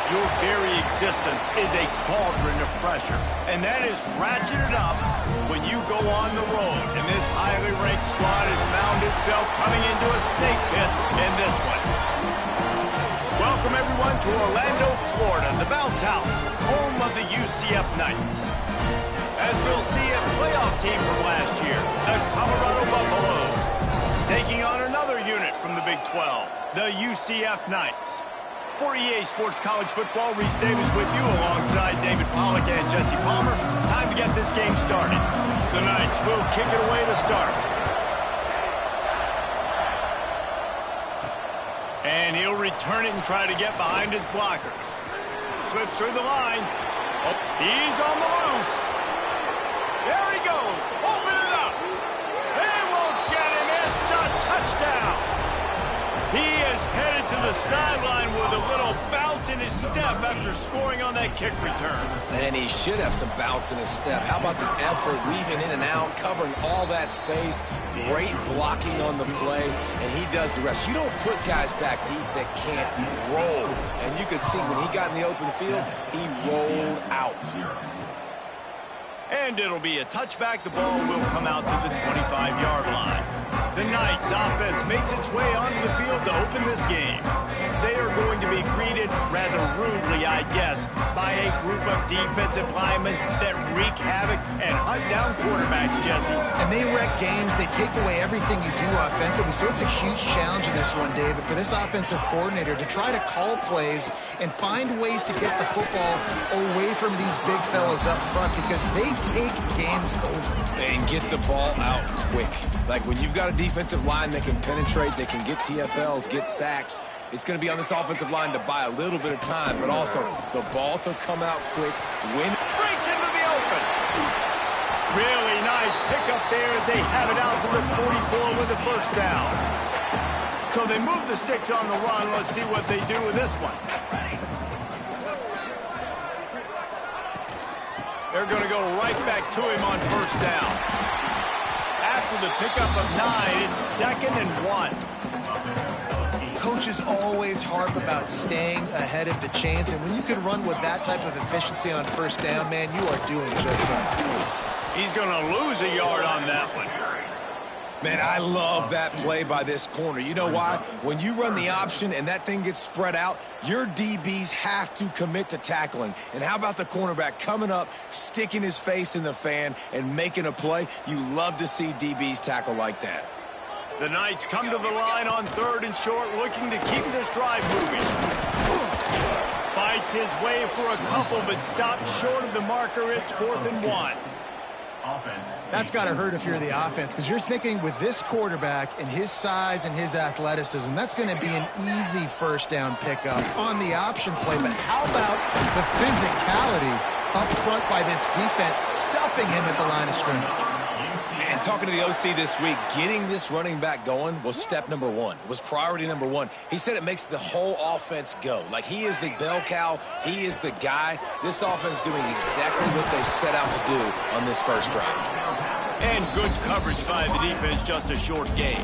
Your very existence is a cauldron of pressure, and that is ratcheted up when you go on the road. And this highly ranked squad has found itself coming into a snake pit in this one. Welcome, everyone, to Orlando, Florida, the Bounce House, home of the UCF Knights. As we'll see, a playoff team from last year, the Colorado Buffaloes, taking on another unit from the Big 12, the UCF Knights. For EA Sports College Football, Reese Davis with you alongside David Pollack and Jesse Palmer. Time to get this game started. The Knights will kick it away to start. And he'll return it and try to get behind his blockers. Slips through the line. Oh, he's on the loose. There he goes. Open it up. They won't get him. It's a touchdown. He is headed to the sideline with a little bounce in his step after scoring on that kick return. And he should have some bounce in his step. How about the effort, weaving in and out, covering all that space. Great blocking on the play, and he does the rest. You don't put guys back deep that can't roll. And you could see when he got in the open field, he rolled out. And it'll be a touchback. The ball will come out to the 25-yard line. The Knights offense makes its way onto the field to open this game. They are going to be greeted rather rudely, I guess, by a group of defensive linemen that wreak havoc and hunt down quarterbacks, Jesse. And they wreck games. They take away everything you do offensively. So it's a huge challenge in this one, David, for this offensive coordinator to try to call plays and find ways to get the football away from these big fellas up front because they take games over. And get the ball out quick. Like when you've got a defensive line that can penetrate, they can get TFLs, get sacks. It's going to be on this offensive line to buy a little bit of time, but also the ball to come out quick. Breaks into the open. Really nice pickup there as they have it out to the 44 with the first down. So they move the sticks on the run. Let's see what they do with this one. They're going to go right back to him on first down. After the pickup of 9, it's 2nd and 1. Coaches always harp about staying ahead of the chains, and when you can run with that type of efficiency on first down, man, you are doing just that. He's going to lose a yard on that one. Man, I love that play by this corner. You know why? When you run the option and that thing gets spread out, your DBs have to commit to tackling. And how about the cornerback coming up, sticking his face in the fan, and making a play? You love to see DBs tackle like that. The Knights come to the line on 3rd and short, looking to keep this drive moving. Fights his way for a couple, but stops short of the marker. It's 4th and 1. That's got to hurt if you're the offense, because you're thinking with this quarterback and his size and his athleticism, that's going to be an easy first down pickup on the option play. But how about the physicality up front by this defense, stuffing him at the line of scrimmage? Man, talking to the OC this week, getting this running back going was step number 1. It was priority number 1. He said it makes the whole offense go. Like, he is the bell cow. He is the guy. This offense doing exactly what they set out to do on this first drive. And good coverage by the defense, just a short gain.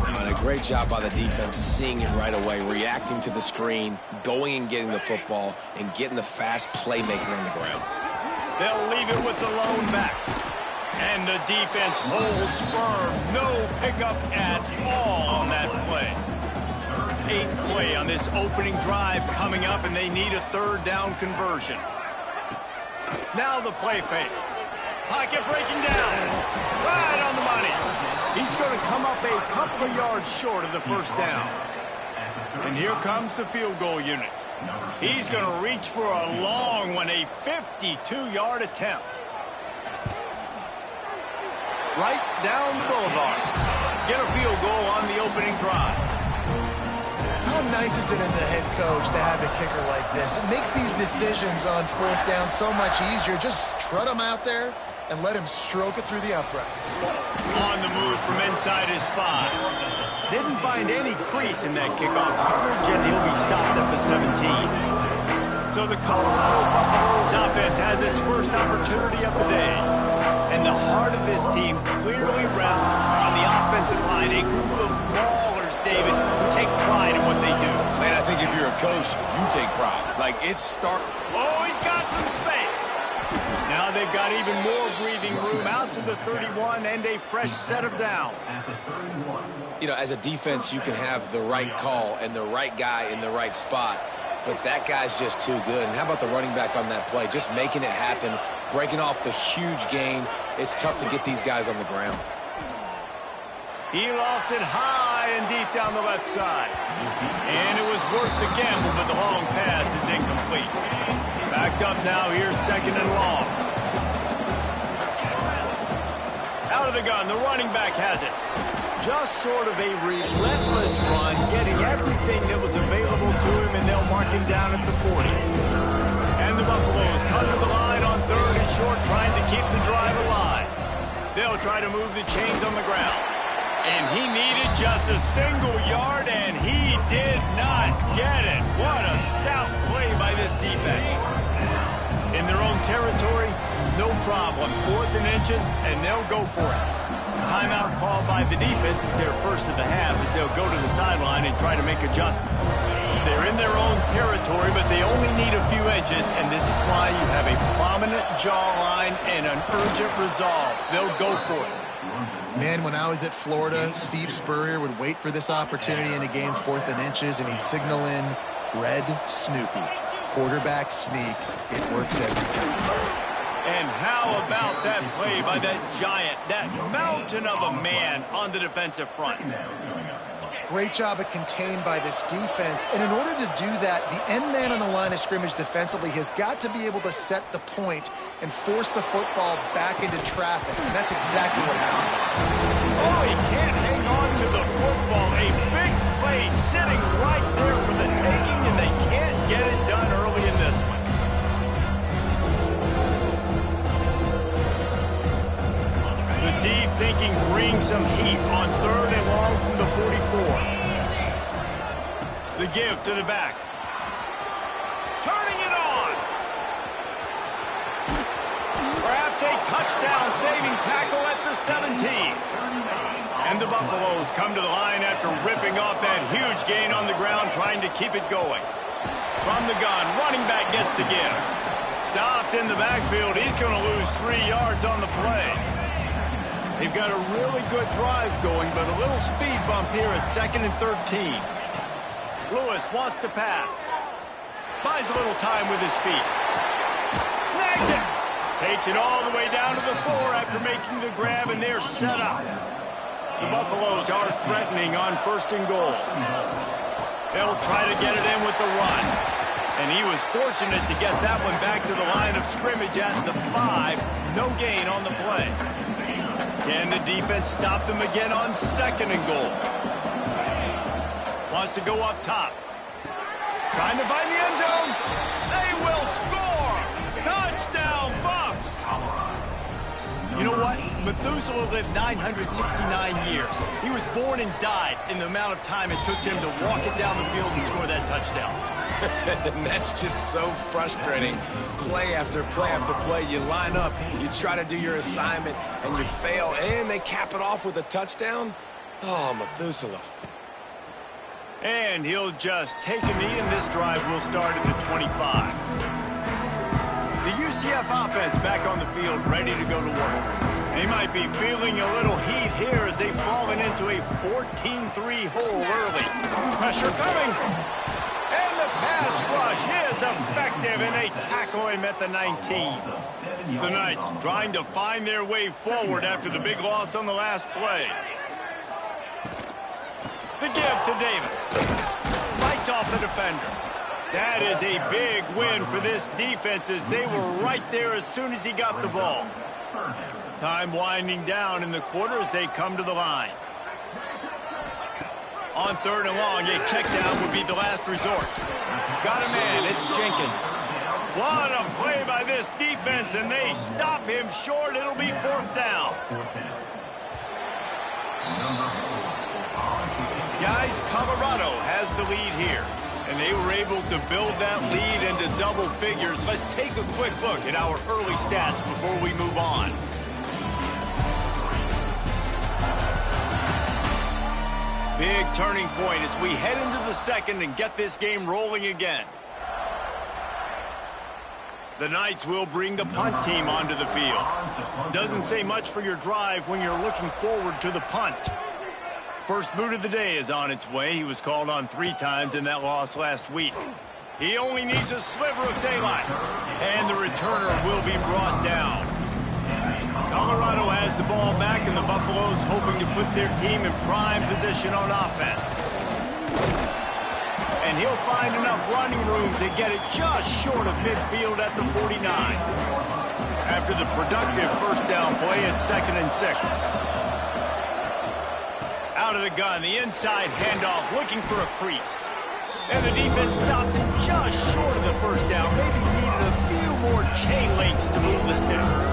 And a great job by the defense, seeing it right away, reacting to the screen, going and getting the football, and getting the fast playmaker on the ground. They'll leave it with the lone back. And the defense holds firm. No pickup at all on that play. 8th play on this opening drive coming up, and they need a 3rd down conversion. Now the play fake. Pocket breaking down. Right on the money. He's going to come up a couple of yards short of the first down. And here comes the field goal unit. He's going to reach for a long one, a 52-yard attempt. Right down the boulevard. Get a field goal on the opening drive. How nice is it as a head coach to have a kicker like this? It makes these decisions on 4th down so much easier. Just trot him out there and let him stroke it through the uprights. On the move from inside his 5. Didn't find any crease in that kickoff coverage, and he'll be stopped at the 17. So the Colorado Buffaloes offense has its first opportunity of the day. And the heart of this team clearly rests on the offensive line, a group of ballers, David, who take pride in what they do. Man, I think if you're a Coach, you take pride. Like, it's start. Oh, he's got some space. Now they've got even more breathing room out to the 31 and a fresh set of downs. You know, as a defense, you can have the right call and the right guy in the right spot, but that guy's just too good. And how about the running back on that play? Just making it happen, breaking off the huge gain. It's tough to get these guys on the ground. He lofts it high and deep down the left side. And it was worth the gamble, but the long pass is incomplete. Backed up now, here's second and long. Out of the gun, the running back has it. Just sort of a relentless run, getting everything that was available to him, and they'll mark him down at the 40. And the Buffaloes come to the line on third and short, trying to keep the drive alive. They'll try to move the chains on the ground. And he needed just a single yard, and he did not get it. What a stout play by this defense. In their own territory, no problem. 4th and inches, and they'll go for it. Timeout called by the defense is their first of the half, as they'll go to the sideline and try to make adjustments. They're in their own territory, but they only need a few inches, and this is why you have a prominent jawline and an urgent resolve. They'll go for it. Man, when I was at Florida, Steve Spurrier would wait for this opportunity in a game, 4th and inches, and he'd signal in Red Snoopy. Quarterback sneak. It works every time. And how about that play by that giant, that mountain of a man on the defensive front? Great job of contained by this defense. And in order to do that, the end man on the line of scrimmage defensively has got to be able to set the point and force the football back into traffic. And that's exactly what happened. Oh, he can't hang on to the football. A big play sitting right there for the taking, and they can't get it done early in this one. The D thinking bring some heat on third and long from the 44. The give to the back. Turning it on. Perhaps a touchdown-saving tackle at the 17. And the Buffaloes come to the line after ripping off that huge gain on the ground, trying to keep it going. From the gun, running back gets to give. Stopped in the backfield. He's going to lose 3 yards on the play. They've got a really good drive going, but a little speed bump here at 2nd and 13. Lewis wants to pass. Buys a little time with his feet. Snags it. Takes it all the way down to the 4 after making the grab, and they're set up. The Buffaloes are threatening on 1st and goal. They'll try to get it in with the run. And he was fortunate to get that one back to the line of scrimmage at the 5. No gain on the play. Can the defense stop them again on 2nd and goal? Wants to go up top. Trying to find the end zone. They will score! Touchdown, Buffs! You know what? Methuselah lived 969 years. He was born and died in the amount of time it took them to walk it down the field and score that touchdown. And that's just so frustrating. Play after play after play, you line up, you try to do your assignment, and you fail, and they cap it off with a touchdown? Oh, Methuselah. And he'll just take a knee, and this drive will start at the 25. The UCF offense back on the field, ready to go to work. They might be feeling a little heat here as they've fallen into a 14-3 hole early. Pressure coming. And the pass rush is effective, and they tackle him at the 19. The Knights trying to find their way forward after the big loss on the last play. The give to Davis. Bites off the defender. That is a big win for this defense, as they were right there as soon as he got the ball. Time winding down in the quarter as they come to the line. On 3rd and long, a check down would be the last resort. Got a man, it's Jenkins. What a play by this defense, and they stop him short. It'll be 4th down. Guys, Colorado has the lead here, and they were able to build that lead into double figures. Let's take a quick look at our early stats before we move on. Big turning point as we head into the second and get this game rolling again. The Knights will bring the punt team onto the field. Doesn't say much for your drive when you're looking forward to the punt. First boot of the day is on its way. He was called on 3 times in that loss last week. He only needs a sliver of daylight, and the returner will be brought down. Colorado has the ball back, and the Buffaloes hoping to put their team in prime position on offense. And he'll find enough running room to get it just short of midfield at the 49. After the productive first down play at 2nd and 6. Out of the gun, the inside handoff, looking for a crease. And the defense stops it just short of the first down. Maybe needed a few more chain links to move the sticks.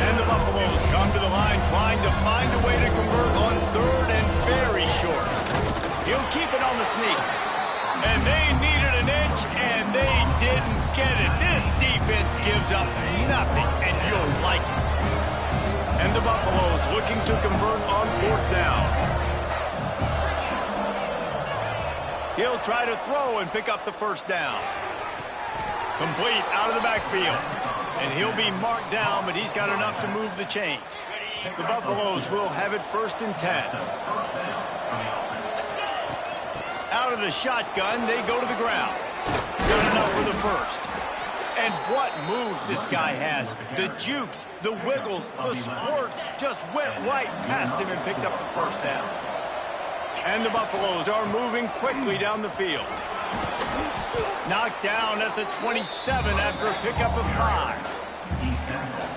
And the Buffaloes come to the line trying to find a way to convert on 3rd and very short. He'll keep it on the sneak. And they needed an inch, and they didn't get it. This defense gives up nothing, and you'll like it. And the Buffaloes looking to convert on 4th down. He'll try to throw and pick up the first down. Complete out of the backfield. And he'll be marked down, but he's got enough to move the chains. The Buffaloes will have it 1st and 10. Out of the shotgun, they go to the ground. Got enough for the first. And what moves this guy has. The jukes, the wiggles, the squirts just went right past him and picked up the first down. And the Buffaloes are moving quickly down the field. Knocked down at the 27 after a pickup of 5.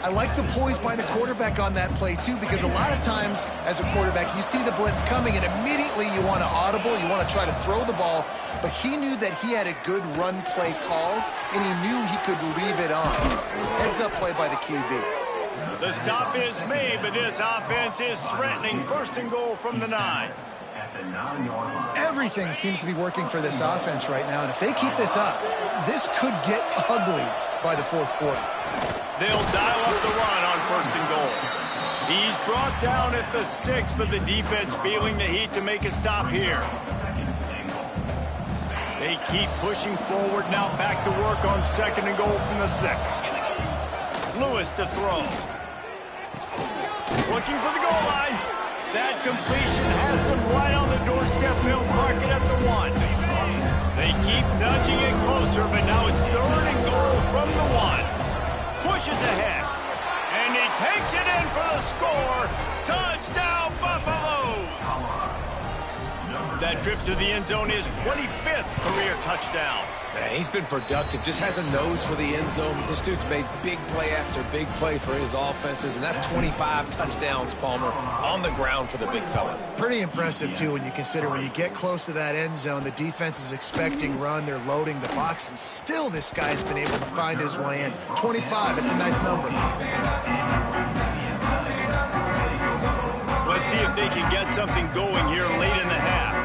I like the poise by the quarterback on that play, too, because a lot of times as a quarterback, you see the blitz coming, and immediately you want to audible, you want to try to throw the ball, but he knew that he had a good run play called, and he knew he could leave it on. Heads-up play by the QB. The stop is made, but this offense is threatening 1st and goal from the 9. Everything seems to be working for this offense right now, and if they keep this up, this could get ugly by the 4th quarter. They'll dial up the run on 1st and goal. He's brought down at the 6, but the defense feeling the heat to make a stop here. They keep pushing forward now, back to work on 2nd and goal from the 6. Lewis to throw. Looking for the goal line. That completion has them right on the doorstep. They'll park it at the 1. They keep nudging it closer, but now it's 3rd and goal from the 1. Pushes ahead, and he takes it in for the score. Touchdown, Buffaloes! That trip to the end zone is 25th career touchdown. Man, he's been productive, just has a nose for the end zone. This dude's made big play after big play for his offenses, and that's 25 touchdowns, Palmer, on the ground for the big fella. Pretty impressive, too, when you consider when you get close to that end zone, the defense is expecting run, they're loading the box, and still this guy's been able to find his way in. 25, it's a nice number. Let's see if they can get something going here late in the half.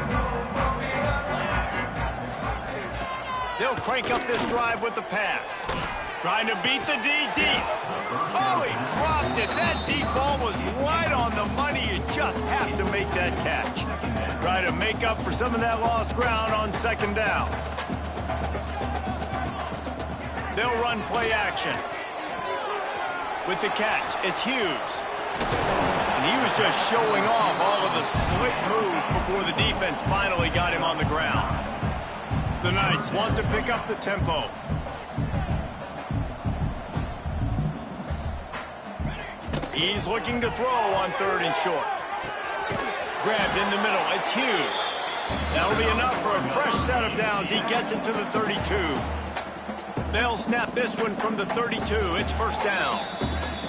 They'll crank up this drive with the pass. Trying to beat the D deep. Oh, he dropped it. That deep ball was right on the money. You just have to make that catch. Try to make up for some of that lost ground on 2nd down. They'll run play action. With the catch, it's Hughes. And he was just showing off all of the slick moves before the defense finally got him on the ground. The Knights want to pick up the tempo. He's looking to throw on 3rd and short. Grabbed in the middle. It's Hughes. That'll be enough for a fresh set of downs. He gets it to the 32. They'll snap this one from the 32. It's 1st down.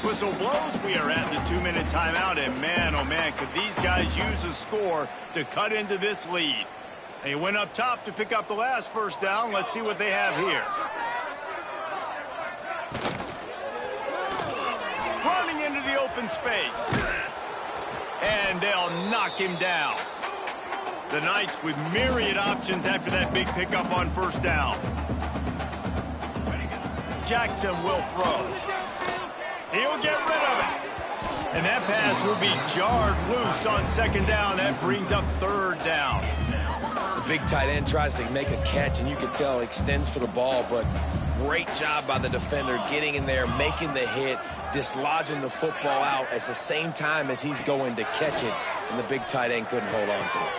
Whistle blows. We are at the 2-minute timeout. And man, oh man, could these guys use a score to cut into this lead. They went up top to pick up the last 1st down. Let's see what they have here. Running into the open space. And they'll knock him down. The Knights with myriad options after that big pickup on 1st down. Jackson will throw. He'll get rid of it. And that pass will be jarred loose on second down. That brings up third down. The big tight end tries to make a catch, and you can tell extends for the ball, but great job by the defender getting in there, making the hit, dislodging the football out at the same time as he's going to catch it, and the big tight end couldn't hold on to it.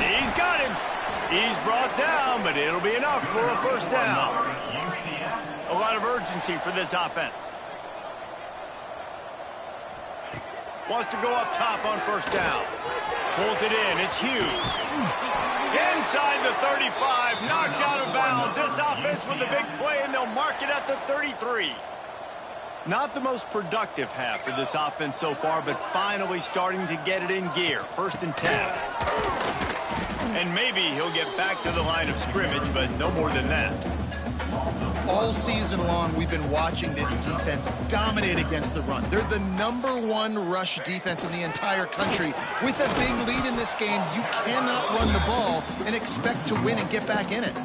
He's got him. He's brought down, but it'll be enough for a first down. A lot of urgency for this offense. Wants to go up top on first down. Pulls it in. It's Hughes. Inside the 35. Knocked out of bounds. This offense with a big play, and they'll mark it at the 33. Not the most productive half for this offense so far, but finally starting to get it in gear. 1st and 10. And maybe he'll get back to the line of scrimmage, but no more than that. All season long, we've been watching this defense dominate against the run. They're the #1 rush defense in the entire country. With a big lead in this game, you cannot run the ball and expect to win and get back in it.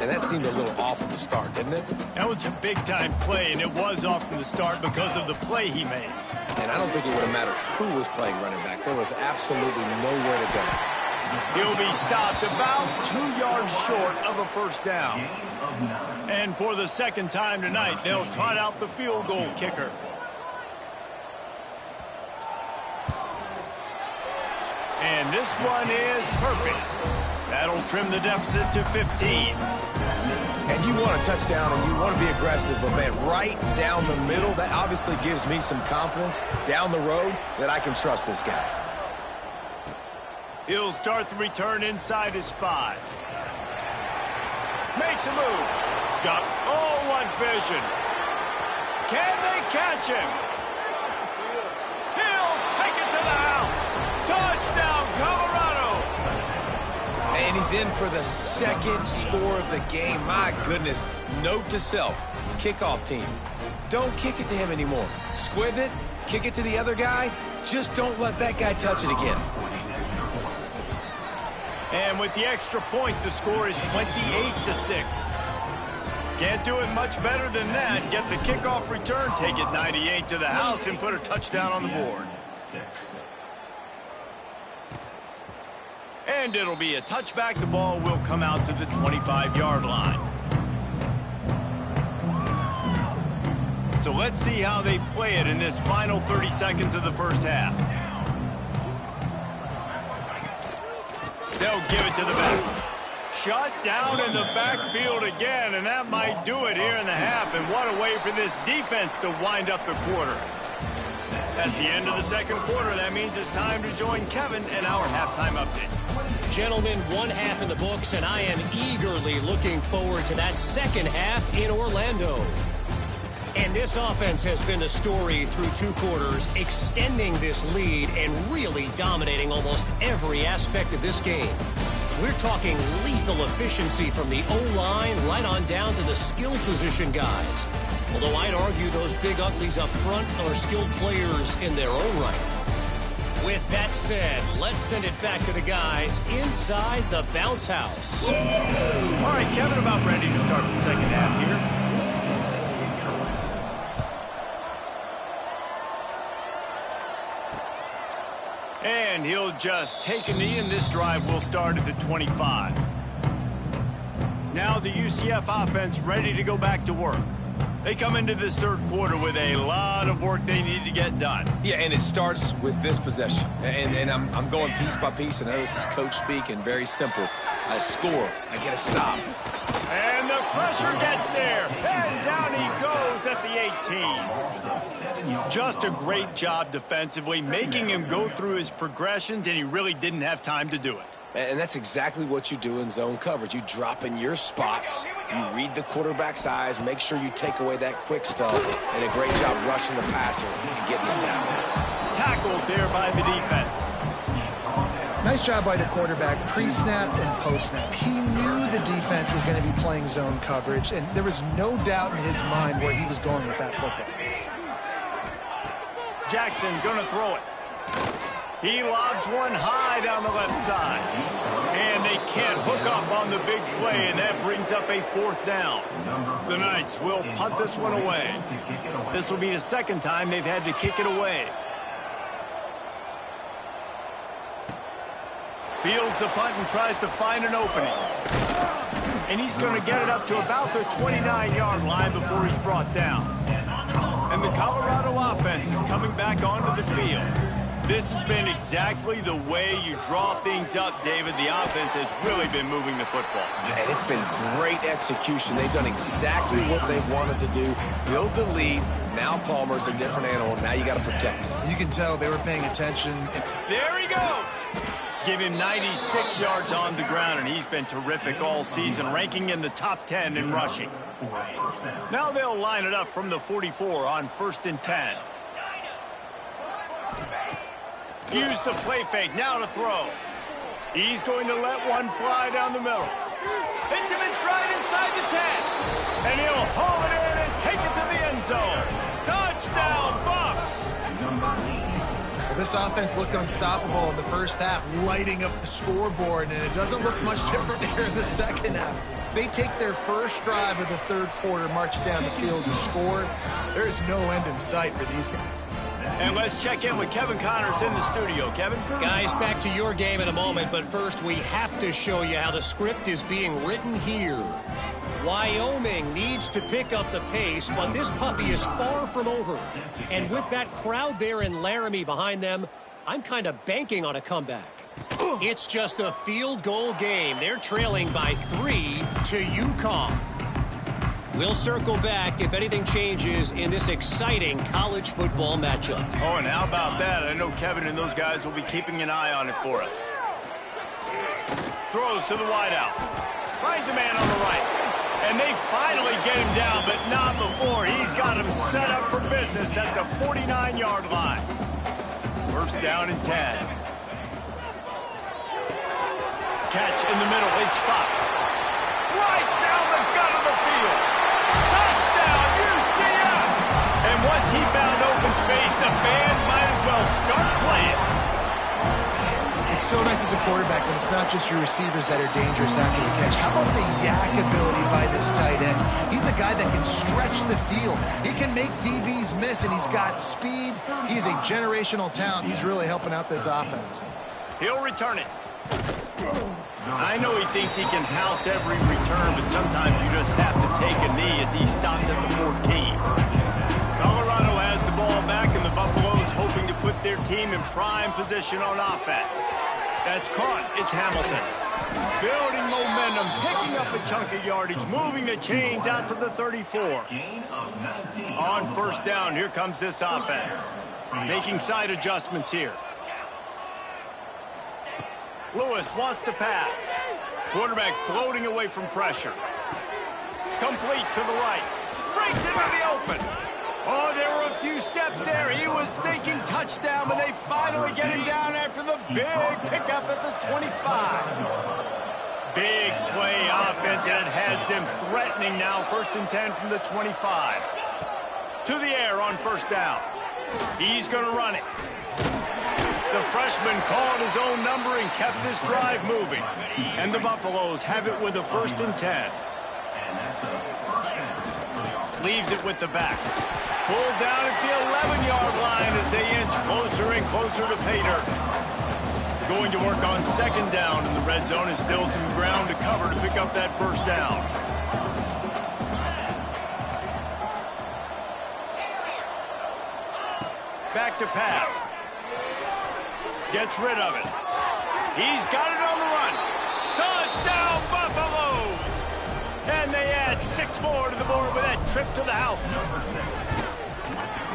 And that seemed a little off from the start, didn't it? That was a big-time play, and it was off from the start because of the play he made. And I don't think it would have mattered who was playing running back. There was absolutely nowhere to go. He'll be stopped about 2 yards short of a first down. And for the second time tonight, they'll trot out the field goal kicker. And this one is perfect. That'll trim the deficit to 15. And you want a touchdown and you want to be aggressive, but man, right down the middle, that obviously gives me some confidence down the road that I can trust this guy. He'll start the return inside his 5. Makes a move. Got one vision. Can they catch him? He'll take it to the house. Touchdown, Colorado. And he's in for the second score of the game. My goodness. Note to self, kickoff team. Don't kick it to him anymore. Squib it, kick it to the other guy. Just don't let that guy touch it again. And with the extra point, the score is 28-6. Can't do it much better than that. Get the kickoff return, take it 98 to the house, and put a touchdown on the board. And it'll be a touchback. The ball will come out to the 25-yard line. So let's see how they play it in this final 30 seconds of the first half. They'll give it to the back. Shut down in the backfield again, and that might do it here in the half. And what a way for this defense to wind up the quarter. That's the end of the second quarter. That means it's time to join Kevin and our halftime update. Gentlemen, one half in the books, and I am eagerly looking forward to that second half in Orlando. And this offense has been the story through 2 quarters, extending this lead and really dominating almost every aspect of this game. We're talking lethal efficiency from the O-line right on down to the skill position guys. Although I'd argue those big uglies up front are skilled players in their own right. With that said, let's send it back to the guys inside the bounce house. All right, Kevin, about ready to start the second half here. And he'll just take a knee, and this drive will start at the 25. Now the UCF offense ready to go back to work. They come into this third quarter with a lot of work they need to get done. Yeah, and it starts with this possession. And I'm going piece by piece. I know this is coach speak and very simple. I score. I get a stop. And the pressure gets there. And down he goes at the 18. Just a great job defensively, making him go through his progressions, and he really didn't have time to do it. And that's exactly what you do in zone coverage. You drop in your spots, you read the quarterback's eyes, make sure you take away that quick stuff, and a great job rushing the passer and getting the sack. Tackled there by the defense. Nice job by the quarterback, pre-snap and post-snap. He knew the defense was going to be playing zone coverage, and there was no doubt in his mind where he was going with that football. Jackson gonna throw it. He lobs one high down the left side. And they can't hook up on the big play, and that brings brings up a 4th down. The Knights will punt this one away. This will be the second time they've had to kick it away. Fields the punt and tries to find an opening. And he's going to get it up to about the 29-yard line before he's brought down. And the Colorado offense is coming back onto the field. This has been exactly the way you draw things up, David. The offense has really been moving the football. And it's been great execution. They've done exactly what they've wanted to do. Build the lead. Now Palmer's a different animal. Now you got to protect him. You can tell they were paying attention. There he goes. Give him 96 yards on the ground, and he's been terrific all season, ranking in the top 10 in rushing. Now they'll line it up from the 44 on 1st and 10. Use the play fake, now to throw. He's going to let one fly down the middle. Hits him in stride inside the 10. And he'll haul it in and take it to the end zone. Touchdown, Buffs! This offense looked unstoppable in the first half, lighting up the scoreboard, and it doesn't look much different here in the second half. They take their first drive of the 3rd quarter, march it down the field, and score. There's no end in sight for these guys. And let's check in with Kevin Connors in the studio. Kevin? Guys, back to your game in a moment, but first we have to show you how the script is being written here. Wyoming needs to pick up the pace, but this puppy is far from over. And with that crowd there in Laramie behind them, I'm kind of banking on a comeback. It's just a field goal game. They're trailing by 3 to UConn. We'll circle back if anything changes in this exciting college football matchup. Oh, and how about that? I know Kevin and those guys will be keeping an eye on it for us. Throws to the wideout. Finds a man on the right. And they finally get him down, but not before. He's got him set up for business at the 49-yard line. 1st down and 10. Catch in the middle. It's Fox. Right down the gut of the field. Touchdown, UCF! And once he found open space, the band might as well start playing. It's so nice as a quarterback when it's not just your receivers that are dangerous after the catch. How about the yak ability by this tight end? He's a guy that can stretch the field. He can make DBs miss, and he's got speed. He's a generational talent. He's really helping out this offense. He'll return it. I know he thinks he can house every return, but sometimes you just have to take a knee as he stopped at the 14. Colorado has the ball back, and the Buffaloes hoping to put their team in prime position on offense. That's caught. It's Hamilton. Building momentum, picking up a chunk of yardage, moving the chains out to the 34. On 1st down, here comes this offense. Making side adjustments here. Lewis wants to pass. Quarterback floating away from pressure. Complete to the right. Breaks into the open. Oh, there were a few steps there. He was thinking touchdown, but they finally get him down after the big pickup at the 25. Big play offense, and it has them threatening now. 1st and 10 from the 25. To the air on 1st down. He's going to run it. The freshman called his own number and kept this drive moving. And the Buffaloes have it with a 1st and 10. Leaves it with the back. Pulled down at the 11-yard line as they inch closer and closer to pay dirt. Going to work on 2nd down in the red zone, and still some ground to cover to pick up that 1st down. Back to pass. Gets rid of it. He's got it on the run. Touchdown, Buffaloes! And they add 6 more to the board with that trip to the house.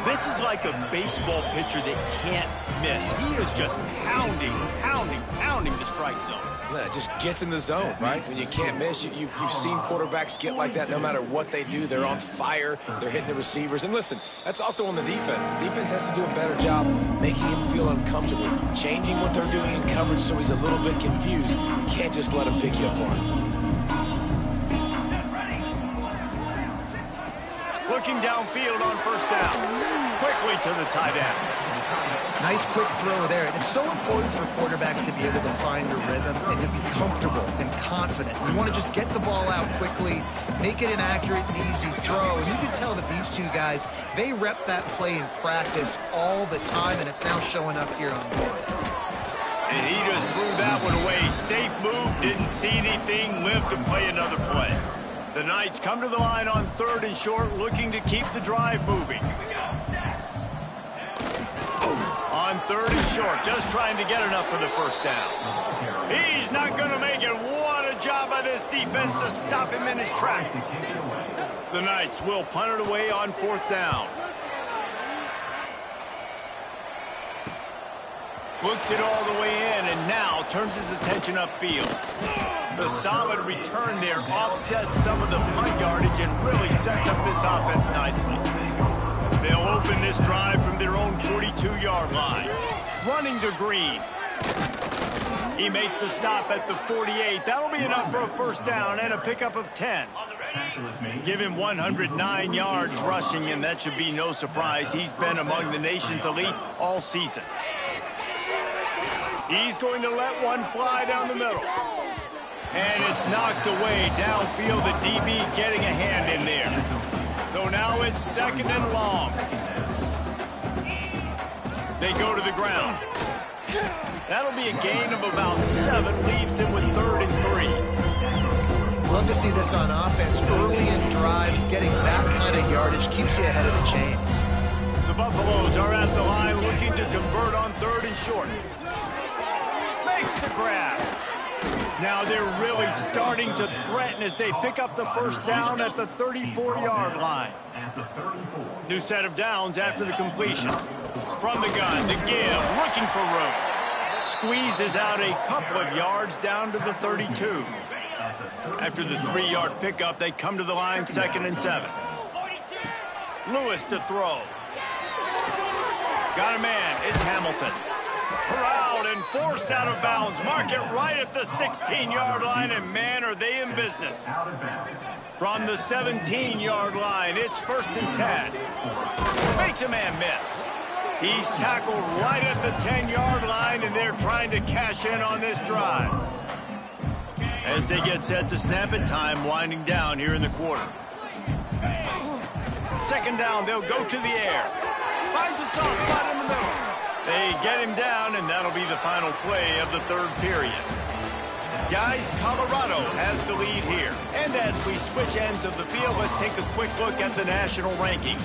This is like a baseball pitcher that can't miss. He is just pounding the strike zone. Yeah, it just gets in the zone, right? When you can't miss, you've seen quarterbacks get like that no matter what they do. They're on fire. They're hitting the receivers. And listen, that's also on the defense. The defense has to do a better job making him feel uncomfortable, changing what they're doing in coverage so he's a little bit confused. You can't just let him pick you apart. Looking downfield on 1st down. Quickly to the tight end. Nice quick throw there. And it's so important for quarterbacks to be able to find a rhythm and to be comfortable and confident. You want to just get the ball out quickly, make it an accurate and easy throw. And you can tell that these two guys, they rep that play in practice all the time, and it's now showing up here on board. And he just threw that one away. Safe move, didn't see anything, lived to play another play. The Knights come to the line on 3rd and short, looking to keep the drive moving. On 3rd and short, just trying to get enough for the first down. He's not going to make it. What a job by this defense to stop him in his tracks. The Knights will punt it away on 4th down. Books it all the way in and now turns his attention upfield. The solid return there offsets some of the punt yardage and really sets up this offense nicely. They'll open this drive from their own 42-yard line. Running to Green. He makes the stop at the 48. That'll be enough for a first down and a pickup of 10. Give him 109 yards rushing, and that should be no surprise. He's been among the nation's elite all season. He's going to let one fly down the middle. And it's knocked away downfield. The DB getting a hand in there. So now it's 2nd and long. They go to the ground. That'll be a gain of about 7. Leaves him with 3rd and 3. Love to see this on offense. Early in drives, getting that kind of yardage keeps you ahead of the chains. The Buffaloes are at the line looking to convert on 3rd and short. Makes the grab. Now they're really starting to threaten as they pick up the first down at the 34-yard line. New set of downs after the completion. From the gun, the give, looking for room. Squeezes out a couple of yards down to the 32. After the 3-yard pickup, they come to the line 2nd and 7. Lewis to throw. Got a man, it's Hamilton. Corralled and forced out of bounds. Mark it right at the 16-yard line, and man, are they in business. From the 17-yard line, it's 1st and 10. Makes a man miss. He's tackled right at the 10-yard line, and they're trying to cash in on this drive. As they get set to snap it, time winding down here in the quarter. 2nd down, they'll go to the air. Finds a soft spot in the middle. They get him down, and that'll be the final play of the 3rd period. Guys, Colorado has the lead here. And as we switch ends of the field, let's take a quick look at the national rankings.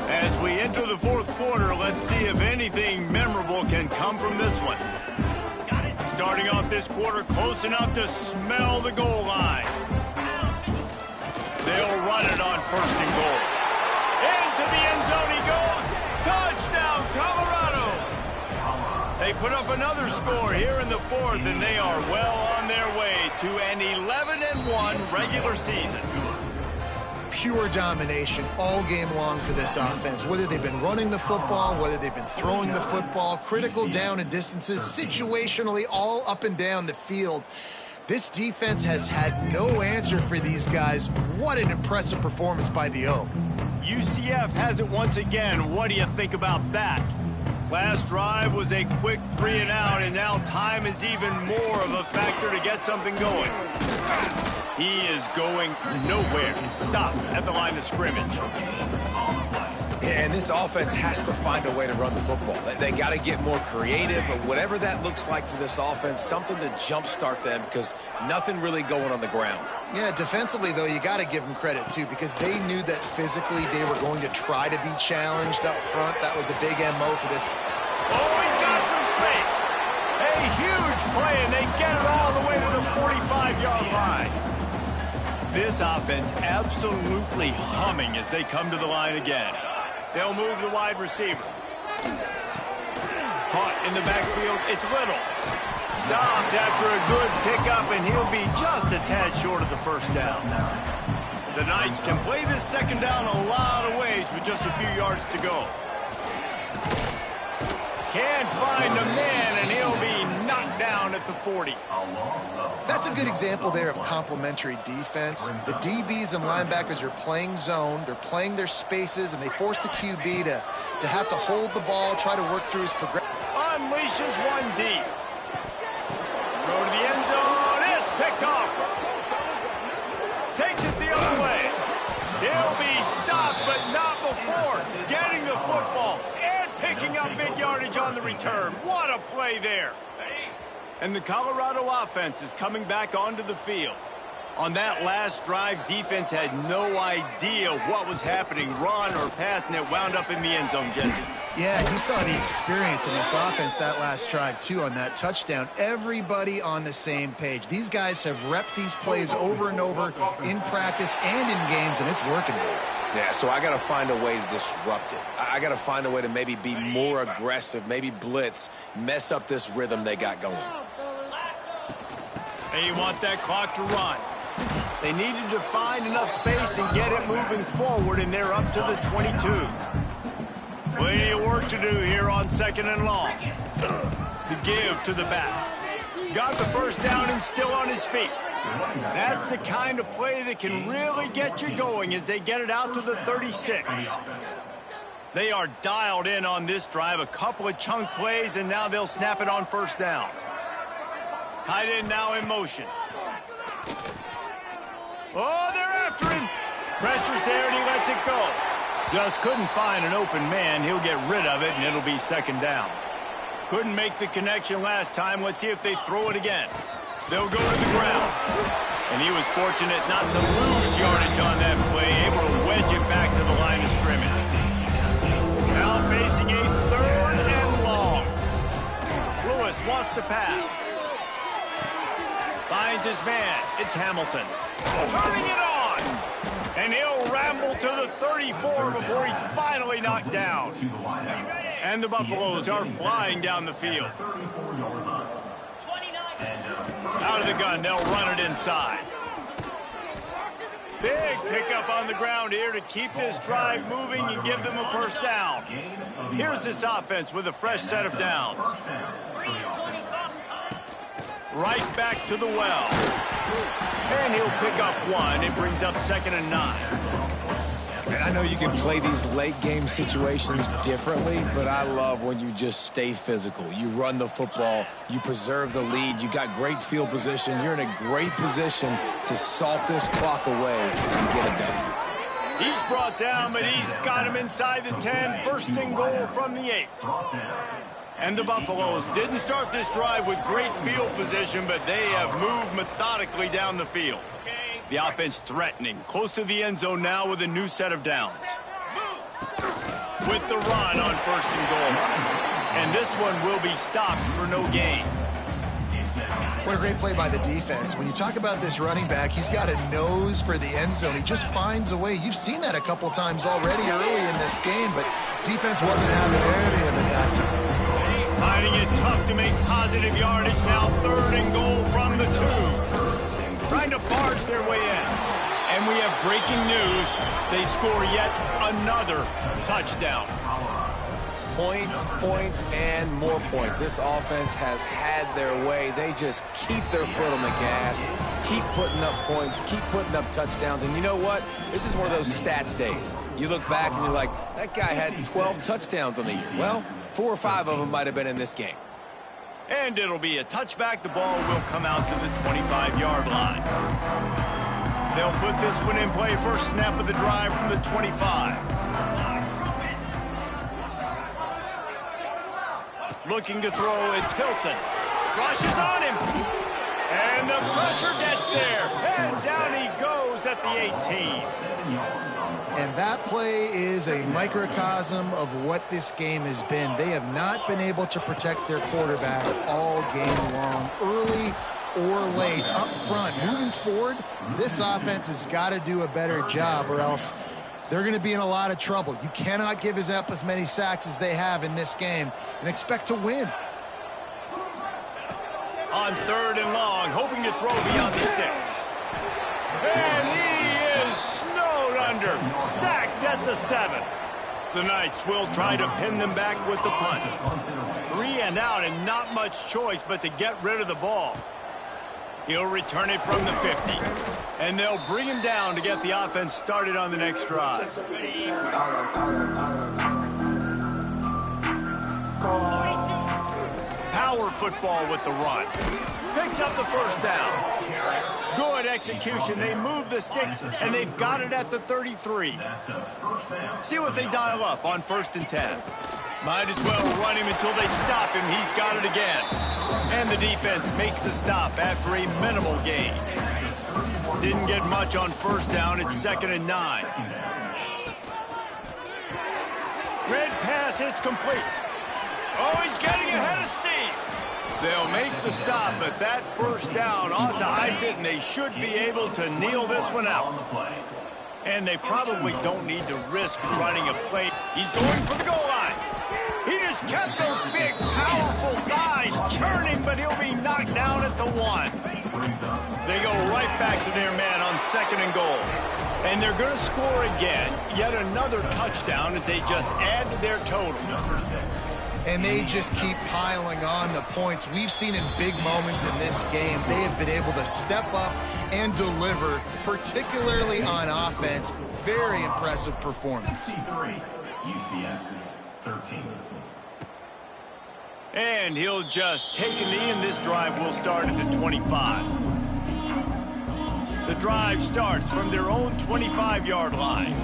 As we enter the 4th quarter, let's see if anything memorable can come from this one. Starting off this quarter close enough to smell the goal line. They'll run it on 1st and goal. Into the end zone he goes. Touchdown, Colorado. They put up another score here in the 4th, and they are well on their way to an 11-1 regular season. Pure domination all game long for this offense. Whether they've been running the football, whether they've been throwing the football, critical down and distances, situationally all up and down the field. This defense has had no answer for these guys. What an impressive performance by the O. UCF has it once again. What do you think about that? Last drive was a quick 3 and out, and now time is even more of a factor to get something going. He is going nowhere. Stop at the line of scrimmage. And this offense has to find a way to run the football. They got to get more creative, but whatever that looks like for this offense, something to jumpstart them because nothing really going on the ground. Yeah, defensively, though, you got to give them credit, too, because they knew that physically they were going to try to be challenged up front. That was a big MO for this. Oh, he's got some space. A huge play, and they get it all the way to the 45-yard line. This offense absolutely humming as they come to the line again. They'll move the wide receiver. Caught in the backfield, it's Little. Stopped after a good pickup, and he'll be just a tad short of the first down. The Knights can play this 2nd down a lot of ways with just a few yards to go. Can't find a man, and he'll be knocked down at the 40. That's a good example there of complementary defense. The DBs and linebackers are playing zone, they're playing their spaces, and they force the QB to have to hold the ball, try to work through his progression. Unleashes one deep. Throw to the end zone. It's picked off. Takes it the other way. He'll be stopped, but not before getting the football and picking up big yardage on the return. What a play there. And the Colorado offense is coming back onto the field. On that last drive, defense had no idea what was happening, run or pass, and it wound up in the end zone, Jesse. Yeah, you saw the experience in this offense that last drive, too, on that touchdown. Everybody on the same page. These guys have repped these plays over and over in practice and in games, and it's working. Yeah, so I got to find a way to disrupt it. I got to find a way to maybe be more aggressive, maybe blitz, mess up this rhythm they got going. And you want that clock to run. They needed to find enough space and get it moving forward, and they're up to the 22. Plenty of work to do here on 2nd and long. The give to the back. Got the first down and still on his feet. That's the kind of play that can really get you going as they get it out to the 36. They are dialed in on this drive. A couple of chunk plays, and now they'll snap it on first down. Tight end now in motion. Oh, they're after him. Pressure's there, and he lets it go. Just couldn't find an open man. He'll get rid of it, and it'll be 2nd down. Couldn't make the connection last time. Let's see if they throw it again. They'll go to the ground. And he was fortunate not to lose yardage on that play, able to wedge it back to the line of scrimmage. Now facing a 3rd and long. Lewis wants to pass. Finds his man. It's Hamilton. Turning it on. And he'll ramble to the 34 before he's finally knocked down. And the Buffaloes are flying down the field. Out of the gun, they'll run it inside. Big pickup on the ground here to keep this drive moving and give them a first down. Here's this offense with a fresh set of downs. Right back to the well. And he'll pick up one. It brings up 2nd and 9. And I know you can play these late game situations differently, but I love when you just stay physical. You run the football, you preserve the lead, you got great field position, you're in a great position to salt this clock away and get it done. He's brought down, but he's got him inside the 10. 1st and goal from the 8. And the Buffaloes didn't start this drive with great field position, but they have moved methodically down the field. The offense threatening, close to the end zone now with a new set of downs. With the run on 1st and goal. And this one will be stopped for no gain. What a great play by the defense. When you talk about this running back, he's got a nose for the end zone. He just finds a way. You've seen that a couple times already early in this game, but defense wasn't having any of it that time. Finding it tough to make positive yardage now. 3rd and goal from the 2. Trying to barge their way in. And we have breaking news. They score yet another touchdown. Points, points, and more points. This offense has had their way. They just keep their foot on the gas, keep putting up points, keep putting up touchdowns. And you know what? This is one of those stats days. You look back and you're like, that guy had 12 touchdowns on the year. Well, 4 or 5 of them might have been in this game. And it'll be a touchback. The ball will come out to the 25-yard line. They'll put this one in play. First snap of the drive from the 25. Looking to throw, it's Hilton. Rushes on him. And the pressure gets there. And down he goes at the 18. And that play is a microcosm of what this game has been. They have not been able to protect their quarterback all game long, early or late, up front. Moving forward, this offense has got to do a better job, or else they're going to be in a lot of trouble. You cannot give up as many sacks as they have in this game and expect to win. On 3rd and long, hoping to throw beyond the sticks. And he is snowed under, sacked at the 7. The Knights will try to pin them back with the punt. 3 and out and not much choice but to get rid of the ball. He'll return it from the 50. And they'll bring him down to get the offense started on the next drive. Power football with the run. Picks up the first down. Good execution. They move the sticks, and they've got it at the 33. See what they dial up on 1st and 10. Might as well run him until they stop him. He's got it again. And the defense makes the stop after a minimal gain. Didn't get much on 1st down. It's 2nd and 9. Red pass, it's complete. Oh, he's getting ahead of steam. They'll make the stop, but that 1st down ought to ice it, and they should be able to kneel this one out. And they probably don't need to risk running a play. He's going for the goal line. He just kept those big, powerful thighs churning, but he'll be knocked down at the 1. They go right back to their man on 2nd and goal. And they're going to score again. Yet another touchdown as they just add to their total. And they just keep piling on the points. We've seen in big moments in this game, they have been able to step up and deliver, particularly on offense. Very impressive performance. UCF 13. And he'll just take a knee, and this drive will start at the 25. The drive starts from their own 25-yard line.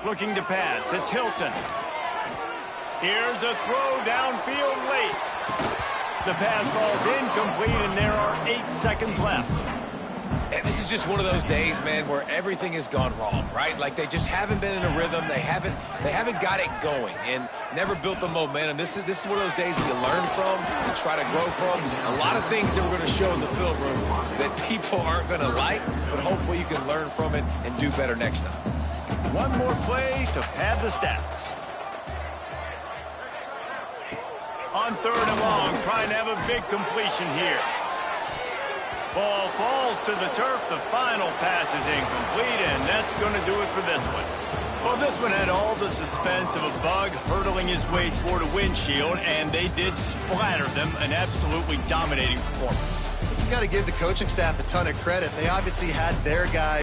Looking to pass. It's Hilton. Here's a throw downfield late. The pass falls incomplete, and there are 8 seconds left. And this is just one of those days, man, where everything has gone wrong, right? Like they just haven't been in a rhythm. They haven't got it going and never built the momentum. This is one of those days that you learn from and try to grow from. A lot of things that we're going to show in the film room that people aren't going to like, but hopefully you can learn from it and do better next time. One more play to pad the stats. On 3rd and long, trying to have a big completion here. Ball falls to the turf. The final pass is incomplete, and that's going to do it for this one. Well, this one had all the suspense of a bug hurtling his way toward a windshield, and they did splatter them. An absolutely dominating performance. You got to give the coaching staff a ton of credit. They obviously had their guys